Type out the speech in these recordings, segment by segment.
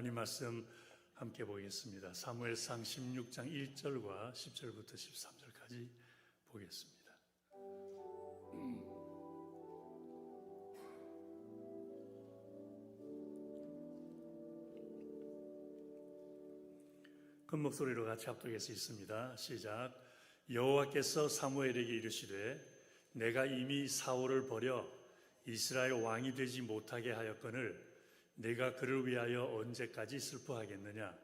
하나님 말씀 함께 보겠습니다. 사무엘상 16장 1절과 10절부터 13절까지 보겠습니다. 큰 목소리로 같이 합독해서 있습니다. 시작. 여호와께서 사무엘에게 이르시되 내가 이미 사울을 버려 이스라엘 왕이 되지 못하게 하였거늘 내가 그를 위하여 언제까지 슬퍼하겠느냐?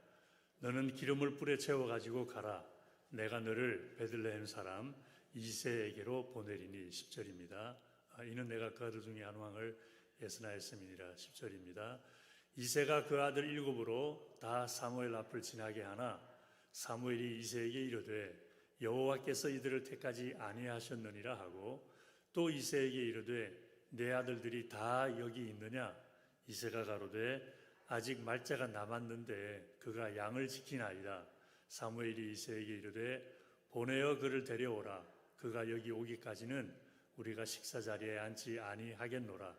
너는 기름을 뿔에 채워가지고 가라. 내가 너를 베들레헴 사람 이새에게로 보내리니. 10절입니다. 이는 내가 그 아들 중에 한 왕을 예스나했음이니라. 10절입니다. 이새가 그 아들 7으로 다 사무엘 앞을 지나게 하나 사무엘이 이새에게 이르되 여호와께서 이들을 택하지 아니하셨느니라 하고 또 이새에게 이르되 내 아들들이 다 여기 있느냐? 이새가 가로되 아직 말자가 남았는데 그가 양을 지키나이다. 사무엘이 이새에게 이르되 보내어 그를 데려오라. 그가 여기 오기까지는 우리가 식사 자리에 앉지 아니하겠노라.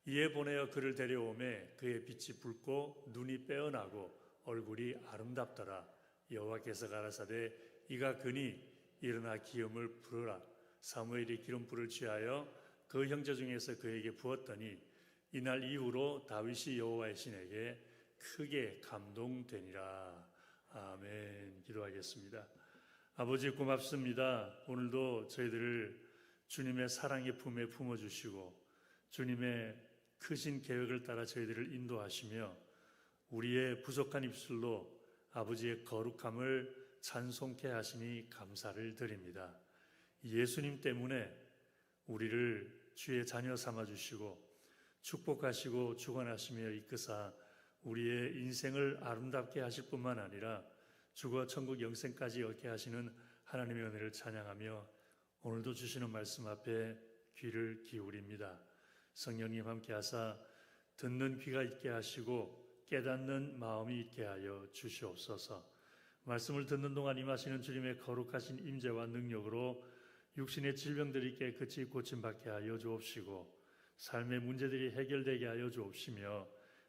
이에 보내어 그를 데려오매 그의 빛이 붉고 눈이 빼어나고 얼굴이 아름답더라. 여호와께서 가라사대 이가 그니 일어나 기름을 부으라. 사무엘이 기름불을 취하여 그 형제 중에서 그에게 부었더니 이날 이후로 다윗이 여호와의 신에게 크게 감동되니라. 아멘. 기도하겠습니다. 아버지 고맙습니다. 오늘도 저희들을 주님의 사랑의 품에 품어주시고 주님의 크신 계획을 따라 저희들을 인도하시며 우리의 부족한 입술로 아버지의 거룩함을 찬송케 하시니 감사를 드립니다. 예수님 때문에 우리를 주의 자녀 삼아주시고 축복하시고 주관하시며 이끄사 우리의 인생을 아름답게 하실 뿐만 아니라 죽어 천국 영생까지 얻게 하시는 하나님의 은혜를 찬양하며 오늘도 주시는 말씀 앞에 귀를 기울입니다. 성령님 함께 하사 듣는 귀가 있게 하시고 깨닫는 마음이 있게 하여 주시옵소서. 말씀을 듣는 동안 임하시는 주님의 거룩하신 임재와 능력으로 육신의 질병들이 깨끗이 고침받게 하여 주옵시고 삶의 문제들이 해결되게 하여 주옵시며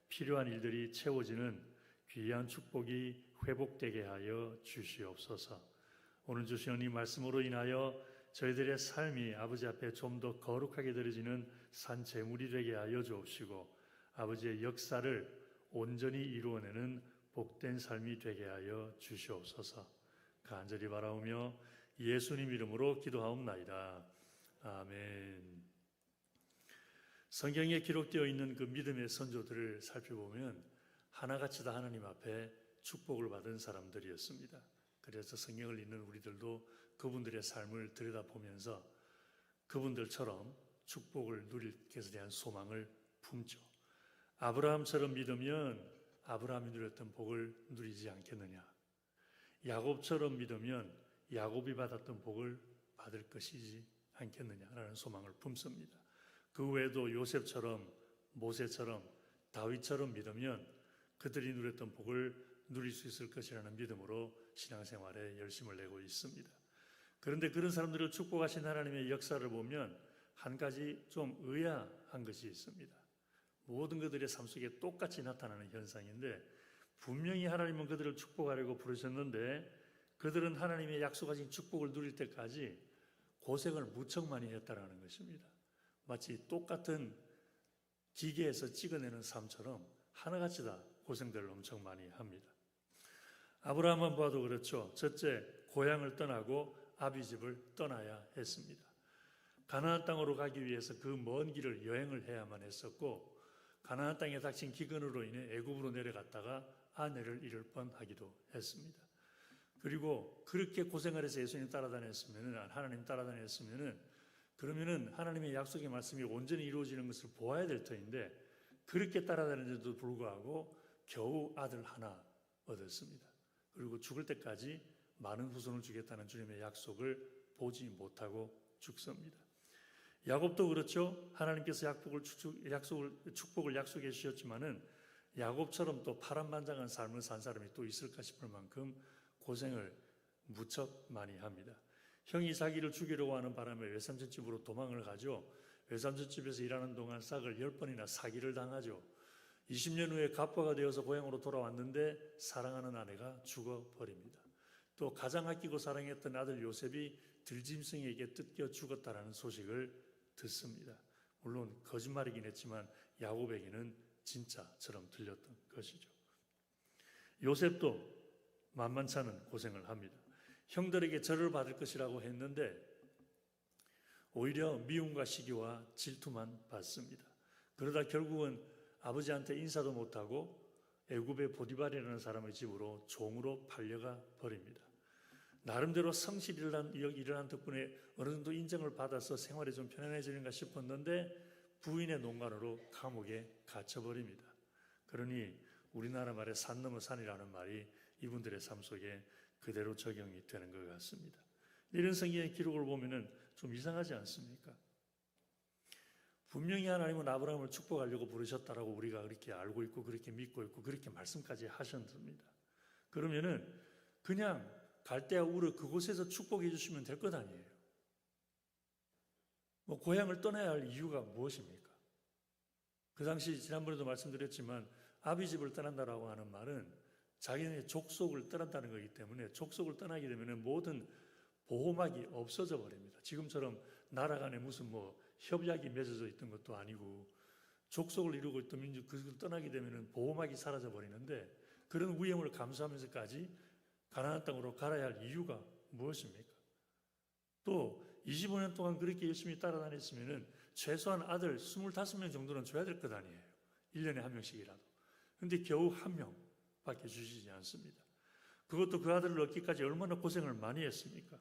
필요한 일들이 채워지는 귀한 축복이 회복되게 하여 주시옵소서. 오늘 주시는 이 말씀으로 인하여 저희들의 삶이 아버지 앞에 좀 더 거룩하게 드려지는 산 제물이 되게 하여 주옵시고 아버지의 역사를 온전히 이루어내는 복된 삶이 되게 하여 주시옵소서. 간절히 바라오며 예수님 이름으로 기도하옵나이다. 아멘. 성경에 기록되어 있는 그 믿음의 선조들을 살펴보면 하나같이 다 하나님 앞에 축복을 받은 사람들이었습니다. 그래서 성경을 읽는 우리들도 그분들의 삶을 들여다보면서 그분들처럼 축복을 누릴 것에 대한 소망을 품죠. 아브라함처럼 믿으면 아브라함이 누렸던 복을 누리지 않겠느냐. 야곱처럼 믿으면 야곱이 받았던 복을 받을 것이지 않겠느냐라는 소망을 품습니다. 그 외에도 요셉처럼 모세처럼 다윗처럼 믿으면 그들이 누렸던 복을 누릴 수 있을 것이라는 믿음으로 신앙생활에 열심을 내고 있습니다. 그런데 그런 사람들을 축복하신 하나님의 역사를 보면 한 가지 좀 의아한 것이 있습니다. 모든 그들의 삶 속에 똑같이 나타나는 현상인데 분명히 하나님은 그들을 축복하려고 부르셨는데 그들은 하나님의 약속하신 축복을 누릴 때까지 고생을 무척 많이 했다라는 것입니다. 마치 똑같은 기계에서 찍어내는 삶처럼 하나같이 다 고생들을 엄청 많이 합니다. 아브라함만 봐도 그렇죠. 첫째, 고향을 떠나고 아비집을 떠나야 했습니다. 가나안 땅으로 가기 위해서 그 먼 길을 여행을 해야만 했었고 가나안 땅에 닥친 기근으로 인해 애굽으로 내려갔다가 아내를 잃을 뻔하기도 했습니다. 그리고 그렇게 고생을 해서 예수님 따라다녔으면 하나님 따라다녔으면 그러면은 하나님의 약속의 말씀이 온전히 이루어지는 것을 보아야 될 터인데 그렇게 따라다니는데도 불구하고 겨우 아들 하나 얻었습니다. 그리고 죽을 때까지 많은 후손을 주겠다는 주님의 약속을 보지 못하고 죽습니다. 야곱도 그렇죠. 하나님께서 축복을 약속해 주셨지만은 야곱처럼 또 파란만장한 삶을 산 사람이 또 있을까 싶을 만큼 고생을 무척 많이 합니다. 형이 자기를 죽이려고 하는 바람에 외삼촌 집으로 도망을 가죠. 외삼촌 집에서 일하는 동안 싹을 10번이나 사기를 당하죠. 20년 후에 갑부가 되어서 고향으로 돌아왔는데 사랑하는 아내가 죽어버립니다. 또 가장 아끼고 사랑했던 아들 요셉이 들짐승에게 뜯겨 죽었다라는 소식을 듣습니다. 물론 거짓말이긴 했지만 야곱에게는 진짜처럼 들렸던 것이죠. 요셉도 만만치 않은 고생을 합니다. 형들에게 절을 받을 것이라고 했는데 오히려 미움과 시기와 질투만 받습니다. 그러다 결국은 아버지한테 인사도 못하고 애굽의 보디발이라는 사람의 집으로 종으로 팔려가 버립니다. 나름대로 성실한 일을 한 덕분에 어느 정도 인정을 받아서 생활이 좀 편안해지는가 싶었는데 부인의 농간으로 감옥에 갇혀버립니다. 그러니 우리나라 말에 산 넘어 산이라는 말이 이분들의 삶 속에 그대로 적용이 되는 것 같습니다. 이런 성경의 기록을 보면은 좀 이상하지 않습니까? 분명히 하나님은 아브라함을 축복하려고 부르셨다라고 우리가 그렇게 알고 있고 그렇게 믿고 있고 그렇게 말씀까지 하셨습니다. 그러면은 그냥 갈대아 우르 그곳에서 축복해 주시면 될 것 아니에요. 뭐 고향을 떠나야 할 이유가 무엇입니까? 그 당시 지난번에도 말씀드렸지만 아비 집을 떠난다라고 하는 말은 자기네 족속을 떠난다는 거기 때문에 족속을 떠나게 되면 모든 보호막이 없어져 버립니다. 지금처럼 나라 간에 무슨 뭐 협약이 맺어져 있던 것도 아니고 족속을 이루고 있던 민족 그걸 떠나게 되면 보호막이 사라져 버리는데 그런 위험을 감수하면서까지 가나안 땅으로 갈아야 할 이유가 무엇입니까? 또 25년 동안 그렇게 열심히 따라다녔으면 최소한 아들 25명 정도는 줘야 될 것 아니에요. 1년에 한 명씩이라도. 그런데 겨우 한 명밖에 주시지 않습니다. 그것도 그 아들을 얻기까지 얼마나 고생을 많이 했습니까?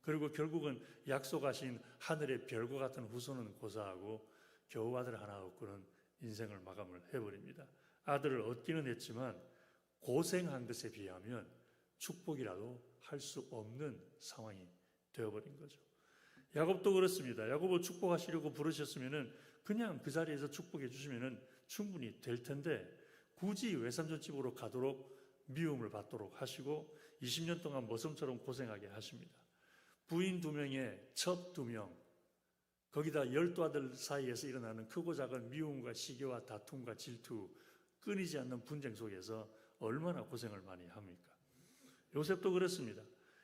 그리고 결국은 약속하신 하늘의 별과 같은 후손은 고사하고 겨우 아들 하나 얻고는 인생을 마감을 해버립니다. 아들을 얻기는 했지만 고생한 것에 비하면 축복이라도 할 수 없는 상황이 되어버린 거죠. 야곱도 그렇습니다. 야곱을 축복하시려고 부르셨으면 그냥 그 자리에서 축복해 주시면 충분히 될 텐데 굳이 외삼촌 집으로 가도록 미움을 받도록 하시고 20년 동안 머슴처럼 고생하게 하십니다. 부인 2명에 첩 2명, 거기다 12아들 사이에서 일어나는 크고 작은 미움과 시기와 다툼과 질투, 끊이지 않는 분쟁 속에서 얼마나 고생을 많이 합니까? 요셉도 그렇습니다.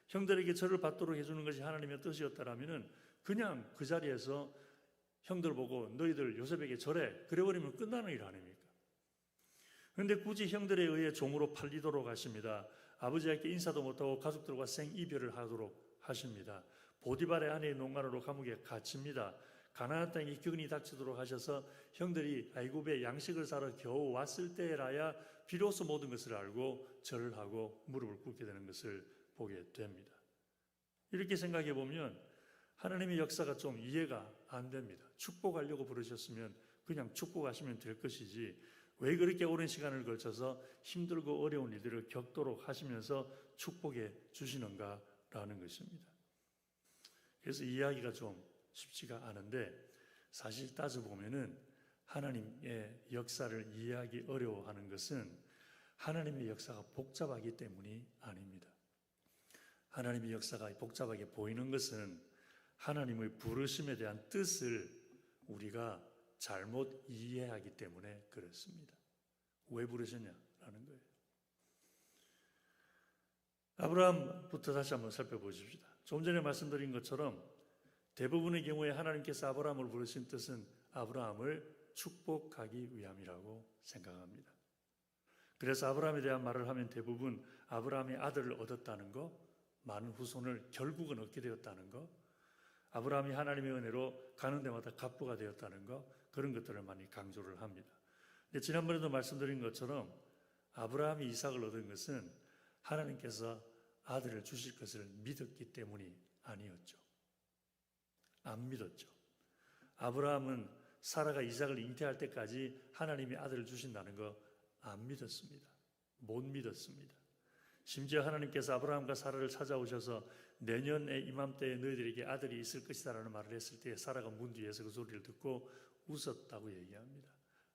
형들에게 절을 받도록 해주는 것이 하나님의 뜻이었다라면 그냥 그 자리에서 형들 보고 너희들 요셉에게 절해 그래버리면 끝나는 일 아닙니까? 그런데 굳이 형들에 의해 종으로 팔리도록 하십니다. 아버지에게 인사도 못하고 가족들과 생이별을 하도록 하십니다. 보디발의 아내의 농간으로 감옥에 갇힙니다. 가나안 땅에 기근이 닥치도록 하셔서 형들이 애굽에 양식을 사러 겨우 왔을 때라야 비로소 모든 것을 알고 절을 하고 무릎을 꿇게 되는 것을 보게 됩니다. 이렇게 생각해 보면 하나님의 역사가 좀 이해가 안 됩니다. 축복하려고 부르셨으면 그냥 축복하시면 될 것이지 왜 그렇게 오랜 시간을 걸쳐서 힘들고 어려운 일들을 겪도록 하시면서 축복해 주시는가라는 것입니다. 그래서 이해하기가 좀 쉽지가 않은데 사실 따져보면은 하나님의 역사를 이해하기 어려워하는 것은 하나님의 역사가 복잡하기 때문이 아닙니다. 하나님의 역사가 복잡하게 보이는 것은 하나님의 부르심에 대한 뜻을 우리가 잘못 이해하기 때문에 그렇습니다. 왜 부르셨냐라는 거예요. 아브라함부터 다시 한번 살펴보십시다. 좀 전에 말씀드린 것처럼 대부분의 경우에 하나님께서 아브라함을 부르신 뜻은 아브라함을 축복하기 위함이라고 생각합니다. 그래서 아브라함에 대한 말을 하면 대부분 아브라함이 아들을 얻었다는 거, 많은 후손을 결국은 얻게 되었다는 거, 아브라함이 하나님의 은혜로 가는 데마다 갑부가 되었다는 거, 그런 것들을 많이 강조를 합니다. 근데 지난번에도 말씀드린 것처럼 아브라함이 이삭을 얻은 것은 하나님께서 아들을 주실 것을 믿었기 때문이 아니었죠. 안 믿었죠. 아브라함은 사라가 이삭을 잉태할 때까지 하나님이 아들을 주신다는 거 안 믿었습니다. 못 믿었습니다. 심지어 하나님께서 아브라함과 사라를 찾아오셔서 내년에 이맘때에 너희들에게 아들이 있을 것이다라는 말을 했을 때 사라가 문 뒤에서 그 소리를 듣고 웃었다고 얘기합니다.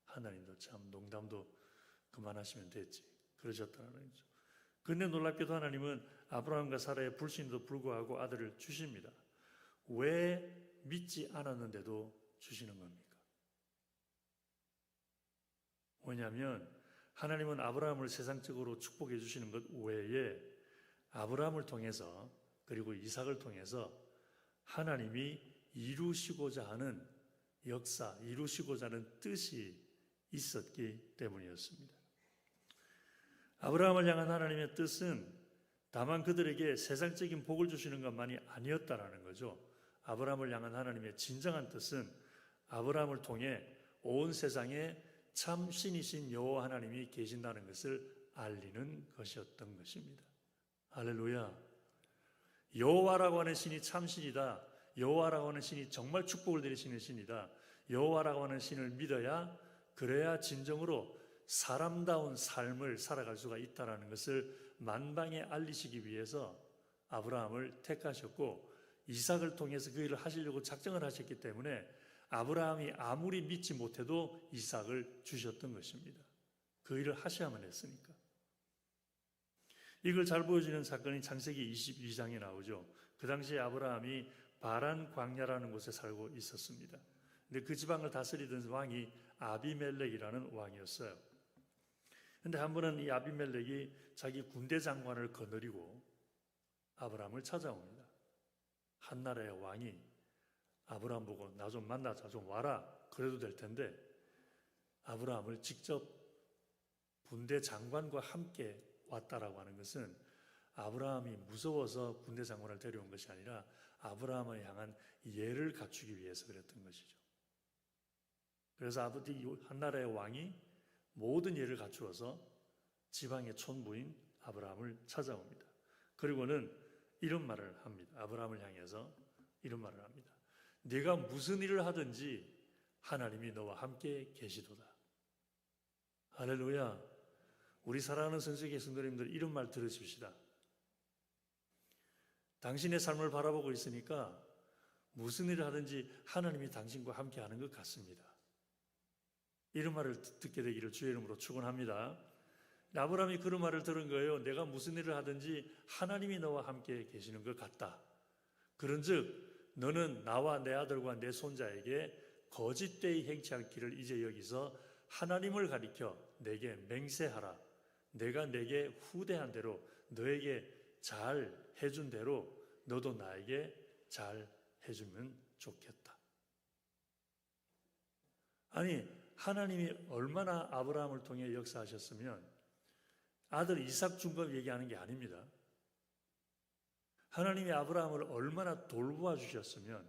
하나님도 참 농담도 그만하시면 됐지 그러셨다는 거죠. 그런데 놀랍게도 하나님은 아브라함과 사라의 불신에도 불구하고 아들을 주십니다. 왜 믿지 않았는데도 주시는 겁니까? 뭐냐면 하나님은 아브라함을 세상적으로 축복해 주시는 것 외에 아브라함을 통해서 그리고 이삭을 통해서 하나님이 이루시고자 하는 역사, 이루시고자 하는 뜻이 있었기 때문이었습니다. 아브라함을 향한 하나님의 뜻은 다만 그들에게 세상적인 복을 주시는 것만이 아니었다라는 거죠. 아브라함을 향한 하나님의 진정한 뜻은 아브라함을 통해 온 세상에 참 신이신 여호와 하나님이 계신다는 것을 알리는 것이었던 것입니다. 할렐루야. 여호와라고 하는 신이 참 신이다. 여호와라고 하는 신이 정말 축복을 내리시는 신이다. 여호와라고 하는 신을 믿어야 그래야 진정으로 사람다운 삶을 살아갈 수가 있다는 것을 만방에 알리시기 위해서 아브라함을 택하셨고 이삭을 통해서 그 일을 하시려고 작정을 하셨기 때문에 아브라함이 아무리 믿지 못해도 이삭을 주셨던 것입니다. 그 일을 하셔야만 했으니까. 이걸 잘 보여주는 사건이 창세기 22장에 나오죠. 그 당시에 아브라함이 바란 광야라는 곳에 살고 있었습니다. 근데 그 지방을 다스리던 왕이 아비멜렉이라는 왕이었어요. 근데 한 번은 이 아비멜렉이 자기 군대 장관을 거느리고 아브라함을 찾아옵니다. 한나라의 왕이 아브라함 보고 나 좀 만나자, 좀 와라, 그래도 될 텐데 아브라함을 직접 군대 장관과 함께 왔다라고 하는 것은 아브라함이 무서워서 군대 장관을 데려온 것이 아니라 아브라함을 향한 예를 갖추기 위해서 그랬던 것이죠. 그래서 아버지 한나라의 왕이 모든 예를 갖추어서 지방의 촌부인 아브라함을 찾아옵니다. 그리고는 이런 말을 합니다. 아브라함을 향해서 이런 말을 합니다. 네가 무슨 일을 하든지 하나님이 너와 함께 계시도다. 할렐루야. 우리 사랑하는 성수의 성도님들 이런 말 들으십시다. 당신의 삶을 바라보고 있으니까 무슨 일을 하든지 하나님이 당신과 함께 하는 것 같습니다. 이런 말을 듣게 되기를 주의 이름으로 축원합니다. 아브라함이 그런 말을 들은 거예요. 내가 무슨 일을 하든지 하나님이 너와 함께 계시는 것 같다. 그런즉 너는 나와 내 아들과 내 손자에게 거짓되이 행치할 길을 이제 여기서 하나님을 가리켜 내게 맹세하라. 내가 내게 후대한 대로 너에게 잘 해준 대로 너도 나에게 잘 해주면 좋겠다. 아니, 하나님이 얼마나 아브라함을 통해 역사하셨으면 아들 이삭 준 것 얘기하는 게 아닙니다. 하나님이 아브라함을 얼마나 돌보아 주셨으면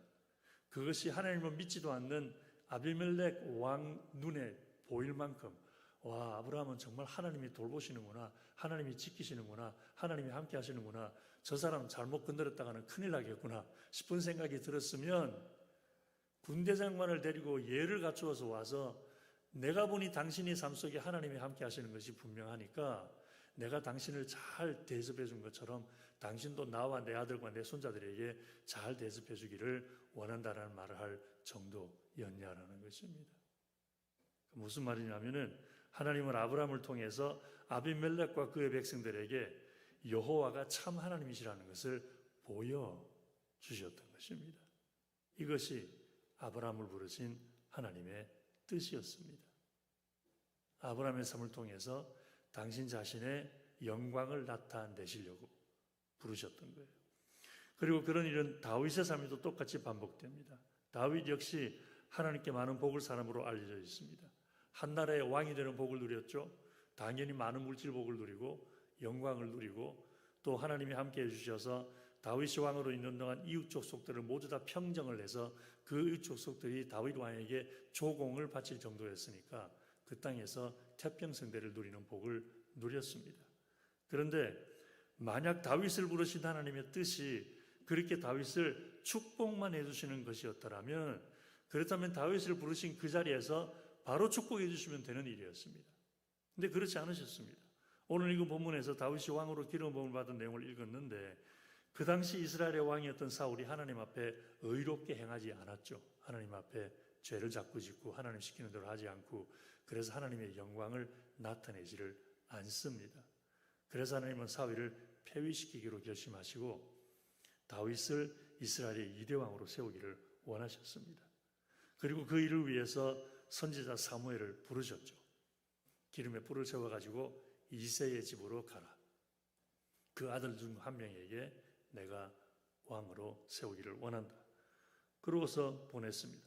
그것이 하나님을 믿지도 않는 아비멜렉 왕 눈에 보일 만큼 와, 아브라함은 정말 하나님이 돌보시는구나, 하나님이 지키시는구나, 하나님이 함께 하시는구나, 저 사람 잘못 건드렸다가는 큰일 나겠구나 싶은 생각이 들었으면 군대 장관을 데리고 예를 갖추어서 와서 내가 보니 당신의 삶 속에 하나님이 함께 하시는 것이 분명하니까 내가 당신을 잘 대접해 준 것처럼 당신도 나와 내 아들과 내 손자들에게 잘 대접해 주기를 원한다는 말을 할 정도였냐라는 것입니다. 무슨 말이냐면은 하나님은 아브라함을 통해서 아비멜렉과 그의 백성들에게 여호와가 참 하나님이시라는 것을 보여주셨던 것입니다. 이것이 아브라함을 부르신 하나님의 뜻이었습니다. 아브라함의 삶을 통해서 당신 자신의 영광을 나타내시려고 부르셨던 거예요. 그리고 그런 일은 다윗의 삶에도 똑같이 반복됩니다. 다윗 역시 하나님께 많은 복을 사람으로 알려져 있습니다. 한나라의 왕이 되는 복을 누렸죠. 당연히 많은 물질 복을 누리고 영광을 누리고 또 하나님이 함께 해주셔서 다윗이 왕으로 있는 동안 이웃 족속들을 모두 다 평정을 해서 그 이웃 족속들이 다윗 왕에게 조공을 바칠 정도였으니까 그 땅에서 태평성대를 누리는 복을 누렸습니다. 그런데 만약 다윗을 부르신 하나님의 뜻이 그렇게 다윗을 축복만 해주시는 것이었더라면 그렇다면 다윗을 부르신 그 자리에서 바로 축복해 주시면 되는 일이었습니다. 근데 그렇지 않으셨습니다. 오늘 읽은 본문에서 다윗이 왕으로 기름 부음을 받은 내용을 읽었는데 그 당시 이스라엘의 왕이었던 사울이 하나님 앞에 의롭게 행하지 않았죠. 하나님 앞에 죄를 자꾸 짓고 하나님 시키는 대로 하지 않고 그래서 하나님의 영광을 나타내지를 않습니다. 그래서 하나님은 사울을 폐위시키기로 결심하시고 다윗을 이스라엘의 2대 왕으로 세우기를 원하셨습니다. 그리고 그 일을 위해서 선지자 사무엘을 부르셨죠. 기름에 불을 세워가지고 이새의 집으로 가라. 그 아들 중 한 명에게 내가 왕으로 세우기를 원한다. 그러고서 보냈습니다.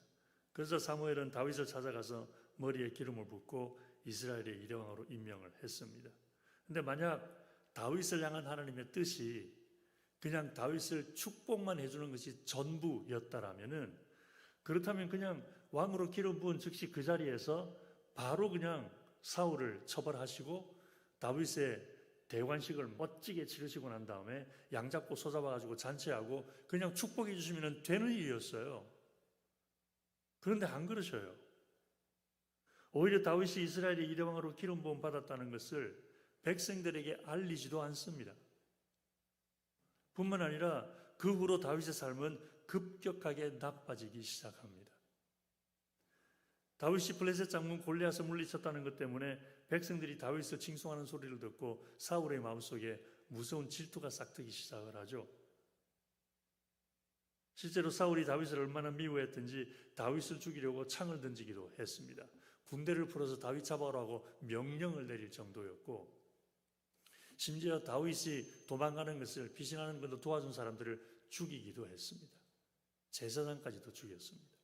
그래서 사무엘은 다윗을 찾아가서 머리에 기름을 붓고 이스라엘의 이레왕으로 임명을 했습니다. 근데 만약 다윗을 향한 하나님의 뜻이 그냥 다윗을 축복만 해주는 것이 전부였다라면은, 그렇다면 그냥 왕으로 기름 부은 즉시 그 자리에서 바로 그냥 사울을 처벌하시고 다윗의 대관식을 멋지게 치르시고 난 다음에 양 잡고 소 잡아가지고 잔치하고 그냥 축복해 주시면 되는 일이었어요. 그런데 안 그러셔요. 오히려 다윗이 이스라엘의 이레왕으로 기름 부음 받았다는 것을 백성들에게 알리지도 않습니다. 뿐만 아니라 그 후로 다윗의 삶은 급격하게 나빠지기 시작합니다. 다윗이 블레셋 장군 골리앗을 물리쳤다는 것 때문에 백성들이 다윗을 칭송하는 소리를 듣고 사울의 마음속에 무서운 질투가 싹트기 시작을 하죠. 실제로 사울이 다윗을 얼마나 미워했든지 다윗을 죽이려고 창을 던지기도 했습니다. 군대를 풀어서 다윗 잡아오라고 명령을 내릴 정도였고, 심지어 다윗이 도망가는 것을 피신하는 것도 도와준 사람들을 죽이기도 했습니다. 제사장까지도 죽였습니다.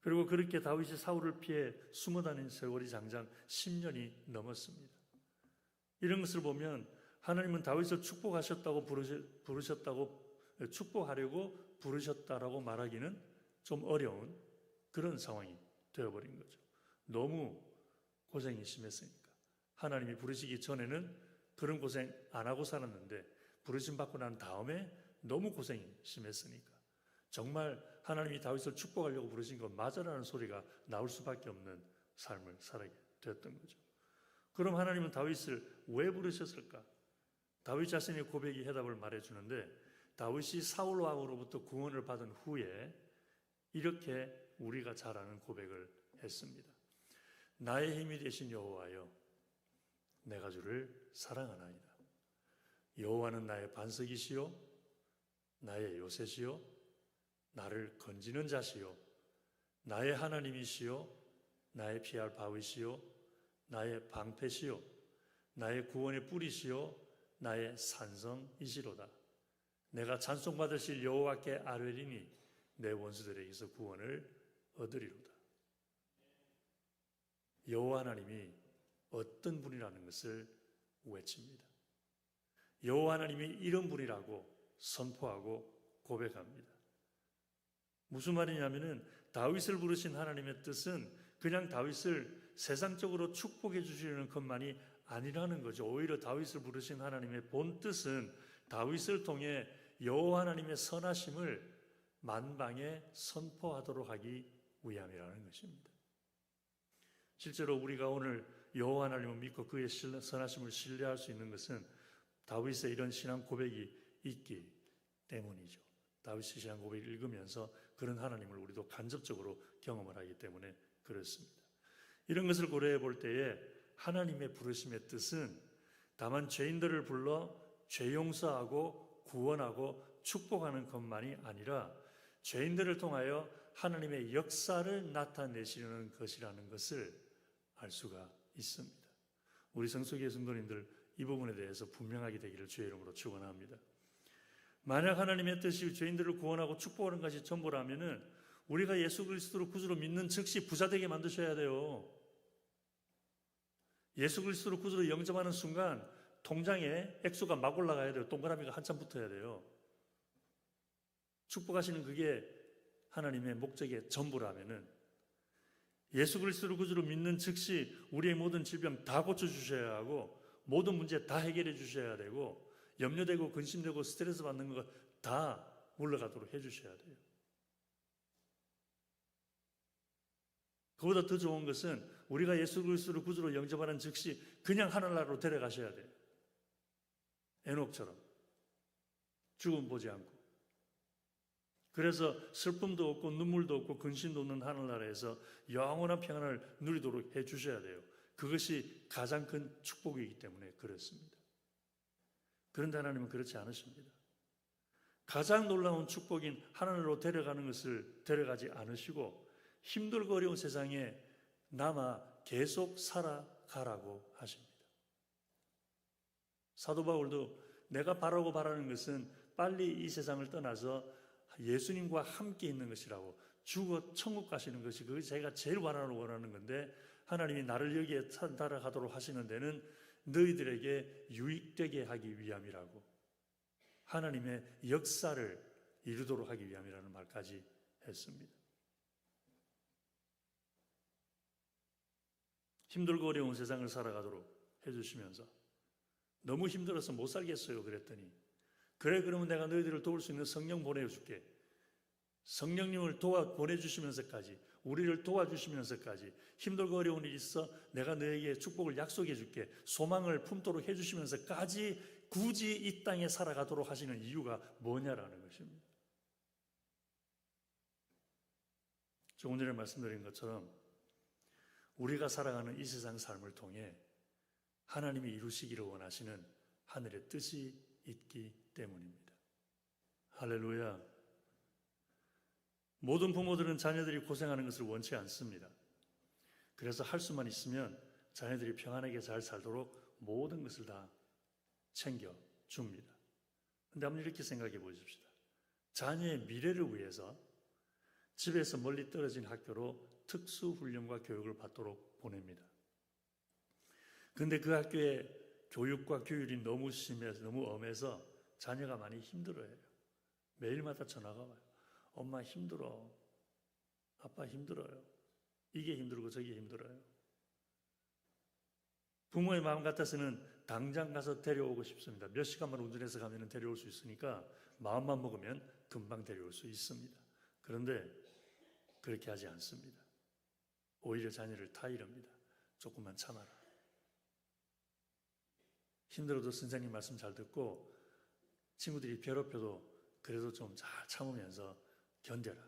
그리고 그렇게 다윗이 사울을 피해 숨어 다닌 세월이 장장 10년이 넘었습니다. 이런 것을 보면 하나님은 다윗을 축복하셨다고 축복하려고 부르셨다라고 말하기는 좀 어려운 그런 상황이 되어버린 거죠. 너무 고생이 심했으니까. 하나님이 부르시기 전에는 그런 고생 안 하고 살았는데 부르심 받고 난 다음에 너무 고생이 심했으니까 정말 하나님이 다윗을 축복하려고 부르신 건 맞아라는 소리가 나올 수밖에 없는 삶을 살게 됐던 거죠. 그럼 하나님은 다윗을 왜 부르셨을까? 다윗 자신의 고백이 해답을 말해주는데, 다윗이 사울 왕으로부터 구원을 받은 후에 이렇게 우리가 잘 아는 고백을 했습니다. 나의 힘이 되신 여호와여, 내가 주를 사랑하나이다. 여호와는 나의 반석이시요 나의 요새시요 나를 건지는 자시요 나의 하나님이시요 나의 피할 바위시요 나의 방패시요 나의 구원의 뿌리시요 나의 산성이시로다. 내가 찬송받으실 여호와께 아뢰리니 내 원수들에게서 구원을 얻으리로다. 여호와 하나님이 어떤 분이라는 것을 외칩니다. 여호와 하나님이 이런 분이라고 선포하고 고백합니다. 무슨 말이냐면은 다윗을 부르신 하나님의 뜻은 그냥 다윗을 세상적으로 축복해 주시려는 것만이 아니라는 거죠. 오히려 다윗을 부르신 하나님의 본 뜻은 다윗을 통해 여호와 하나님의 선하심을 만방에 선포하도록 하기 위함이라는 것입니다. 실제로 우리가 오늘 여호와 하나님을 믿고 그의 선하심을 신뢰할 수 있는 것은 다윗의 이런 신앙 고백이 있기 때문이죠. 다윗의 신앙 고백을 읽으면서 그런 하나님을 우리도 간접적으로 경험을 하기 때문에 그렇습니다. 이런 것을 고려해 볼 때에 하나님의 부르심의 뜻은 다만 죄인들을 불러 죄 용서하고 구원하고 축복하는 것만이 아니라 죄인들을 통하여 하나님의 역사를 나타내시려는 것이라는 것을 알 수가 있습니다. 우리 성수교회 성도님들 이 부분에 대해서 분명하게 되기를 주의 이름으로 축원합니다. 만약 하나님의 뜻이 죄인들을 구원하고 축복하는 것이 전부라면은 우리가 예수 그리스도를 구주로 믿는 즉시 부자 되게 만드셔야 돼요. 예수 그리스도를 구주로 영접하는 순간 통장에 액수가 막 올라가야 돼요. 동그라미가 한참 붙어야 돼요. 축복하시는 그게 하나님의 목적의 전부라면은 예수 그리스도를 구주로 믿는 즉시 우리의 모든 질병 다 고쳐주셔야 하고 모든 문제 다 해결해 주셔야 되고 염려되고 근심되고 스트레스 받는 거 다 물러가도록 해주셔야 돼요. 그보다 더 좋은 것은 우리가 예수 그리스도를 구주로 영접하는 즉시 그냥 하늘나라로 데려가셔야 돼요. 에녹처럼 죽음 보지 않고. 그래서 슬픔도 없고 눈물도 없고 근심도 없는 하늘나라에서 영원한 평안을 누리도록 해주셔야 돼요. 그것이 가장 큰 축복이기 때문에 그렇습니다. 그런데 하나님은 그렇지 않으십니다. 가장 놀라운 축복인 하늘로 데려가는 것을 데려가지 않으시고 힘들고 어려운 세상에 남아 계속 살아가라고 하십니다. 사도 바울도 내가 바라는 것은 빨리 이 세상을 떠나서 예수님과 함께 있는 것이라고, 죽어 천국 가시는 것이 그것이 제가 제일 원하는 건데, 하나님이 나를 여기에 따라가도록 하시는 데는 너희들에게 유익되게 하기 위함이라고, 하나님의 역사를 이루도록 하기 위함이라는 말까지 했습니다. 힘들고 어려운 세상을 살아가도록 해주시면서 너무 힘들어서 못 살겠어요 그랬더니, 그래 그러면 내가 너희들을 도울 수 있는 성령 보내줄게. 성령님을 보내주시면서까지, 우리를 도와주시면서까지, 힘들고 어려운 일이 있어 내가 너에게 축복을 약속해 줄게, 소망을 품도록 해주시면서까지 굳이 이 땅에 살아가도록 하시는 이유가 뭐냐라는 것입니다. 조금 전에 말씀드린 것처럼 우리가 살아가는 이 세상 삶을 통해 하나님이 이루시기를 원하시는 하늘의 뜻이 있기 때문입니다. 할렐루야. 모든 부모들은 자녀들이 고생하는 것을 원치 않습니다. 그래서 할 수만 있으면 자녀들이 평안하게 잘 살도록 모든 것을 다 챙겨줍니다. 그런데 한번 이렇게 생각해 보십시다. 자녀의 미래를 위해서 집에서 멀리 떨어진 학교로 특수훈련과 교육을 받도록 보냅니다. 그런데 그 학교의 교육과 규율이 너무 심해서, 너무 엄해서 자녀가 많이 힘들어해요. 매일마다 전화가 와요. 엄마 힘들어. 아빠 힘들어요. 이게 힘들고 저게 힘들어요. 부모의 마음 같아서는 당장 가서 데려오고 싶습니다. 몇 시간만 운전해서 가면 데려올 수 있으니까 마음만 먹으면 금방 데려올 수 있습니다. 그런데 그렇게 하지 않습니다. 오히려 자녀를 타이릅니다. 조금만 참아라. 힘들어도 선생님 말씀 잘 듣고, 친구들이 괴롭혀도 그래도 좀 잘 참으면서 견뎌라.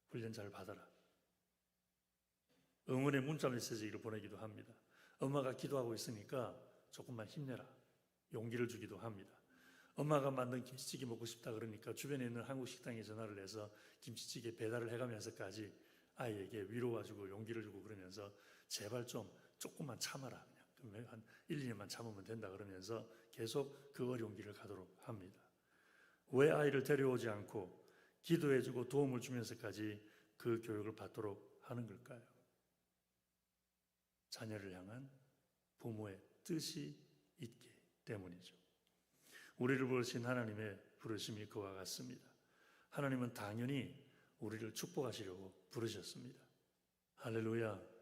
훈련 잘 받아라. 응원의 문자 메시지를 보내기도 합니다. 엄마가 기도하고 있으니까 조금만 힘내라. 용기를 주기도 합니다. 엄마가 만든 김치찌개 먹고 싶다 그러니까 주변에 있는 한국 식당에 전화를 해서 김치찌개 배달을 해가면서까지 아이에게 위로와주고 용기를 주고, 그러면서 제발 좀 조금만 참아라. 그냥 한 1, 2년만 참으면 된다 그러면서 계속 그 어려운 길을 가도록 합니다. 왜 아이를 데려오지 않고 기도해주고 도움을 주면서까지 그 교육을 받도록 하는 걸까요? 자녀를 향한 부모의 뜻이 있기 때문이죠. 우리를 부르신 하나님의 부르심이 그와 같습니다. 하나님은 당연히 우리를 축복하시려고 부르셨습니다. 할렐루야.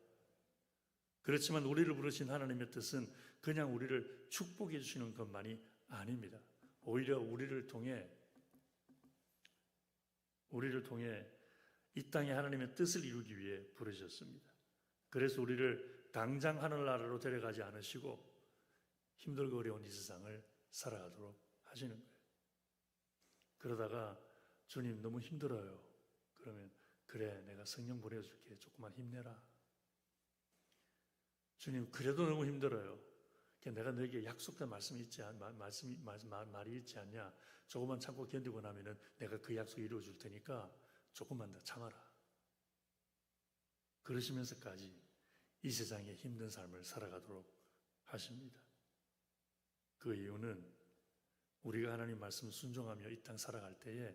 그렇지만 우리를 부르신 하나님의 뜻은 그냥 우리를 축복해 주시는 것만이 아닙니다. 오히려 우리를 통해 이 땅에 하나님의 뜻을 이루기 위해 부르셨습니다. 그래서 우리를 당장 하늘나라로 데려가지 않으시고 힘들고 어려운 이 세상을 살아가도록 하시는 거예요. 그러다가 주님 너무 힘들어요. 그러면 그래 내가 성령 보내줄게. 조금만 힘내라. 주님 그래도 너무 힘들어요. 내가 너에게 약속된 말씀이 말이 있지 않냐. 조금만 참고 견디고 나면은 내가 그 약속 이루어 줄 테니까 조금만 더 참아라. 그러시면서까지 이 세상의 힘든 삶을 살아가도록 하십니다. 그 이유는 우리가 하나님 말씀 순종하며 이 땅 살아갈 때에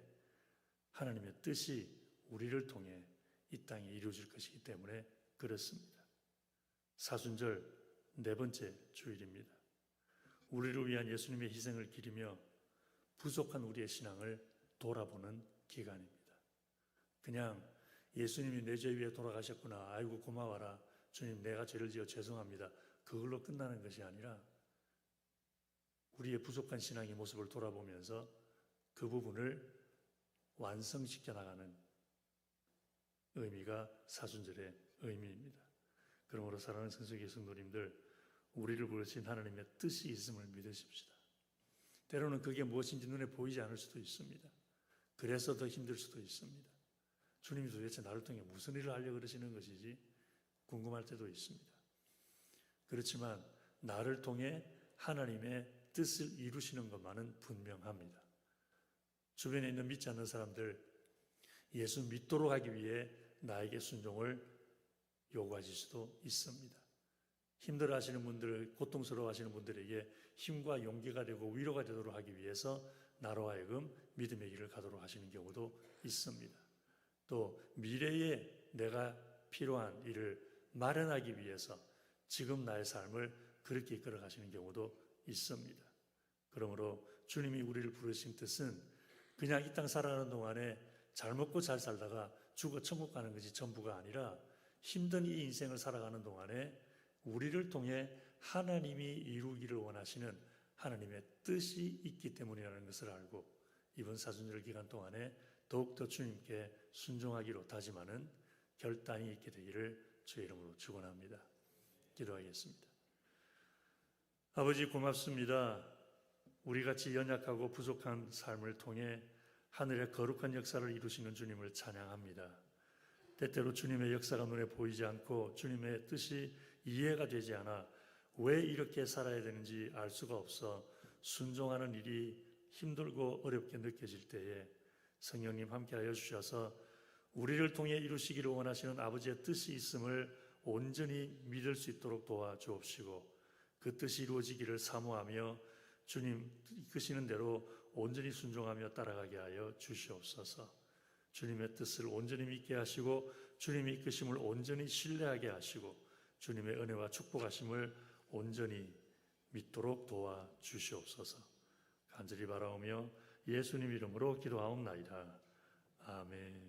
하나님의 뜻이 우리를 통해 이 땅에 이루어질 것이기 때문에 그렇습니다. 사순절 네 번째 주일입니다. 우리를 위한 예수님의 희생을 기리며 부족한 우리의 신앙을 돌아보는 기간입니다. 그냥 예수님이 내 죄 위에 돌아가셨구나. 아이고 고마워라. 주님 내가 죄를 지어 죄송합니다. 그걸로 끝나는 것이 아니라 우리의 부족한 신앙의 모습을 돌아보면서 그 부분을 완성시켜 나가는 의미가 사순절의 의미입니다. 그러므로 사랑하는 성수기 성도님들, 우리를 부르신 하나님의 뜻이 있음을 믿으십시다. 때로는 그게 무엇인지 눈에 보이지 않을 수도 있습니다. 그래서 더 힘들 수도 있습니다. 주님이 도대체 나를 통해 무슨 일을 하려고 그러시는 것이지 궁금할 때도 있습니다. 그렇지만 나를 통해 하나님의 뜻을 이루시는 것만은 분명합니다. 주변에 있는 믿지 않는 사람들, 예수 믿도록 하기 위해 나에게 순종을 요구하실 수도 있습니다. 힘들어하시는 분들, 고통스러워하시는 분들에게 힘과 용기가 되고 위로가 되도록 하기 위해서 나로 하여금 믿음의 길을 가도록 하시는 경우도 있습니다. 또 미래에 내가 필요한 일을 마련하기 위해서 지금 나의 삶을 그렇게 이끌어 가시는 경우도 있습니다. 그러므로 주님이 우리를 부르신 뜻은 그냥 이 땅 살아가는 동안에 잘 먹고 잘 살다가 죽어 천국 가는 것이 전부가 아니라 힘든 이 인생을 살아가는 동안에 우리를 통해 하나님이 이루기를 원하시는 하나님의 뜻이 있기 때문이라는 것을 알고 이번 사순절 기간 동안에 더욱더 주님께 순종하기로 다짐하는 결단이 있게 되기를 주의 이름으로 축원합니다. 기도하겠습니다. 아버지 고맙습니다. 우리같이 연약하고 부족한 삶을 통해 하늘의 거룩한 역사를 이루시는 주님을 찬양합니다. 때때로 주님의 역사가 눈에 보이지 않고 주님의 뜻이 이해가 되지 않아 왜 이렇게 살아야 되는지 알 수가 없어 순종하는 일이 힘들고 어렵게 느껴질 때에 성령님 함께하여 주셔서 우리를 통해 이루시기를 원하시는 아버지의 뜻이 있음을 온전히 믿을 수 있도록 도와주옵시고 그 뜻이 이루어지기를 사모하며 주님 이끄시는 대로 온전히 순종하며 따라가게 하여 주시옵소서. 주님의 뜻을 온전히 믿게 하시고 주님의 이끄심을 온전히 신뢰하게 하시고 주님의 은혜와 축복하심을 온전히 믿도록 도와주시옵소서. 간절히 바라오며 예수님 이름으로 기도하옵나이다. 아멘.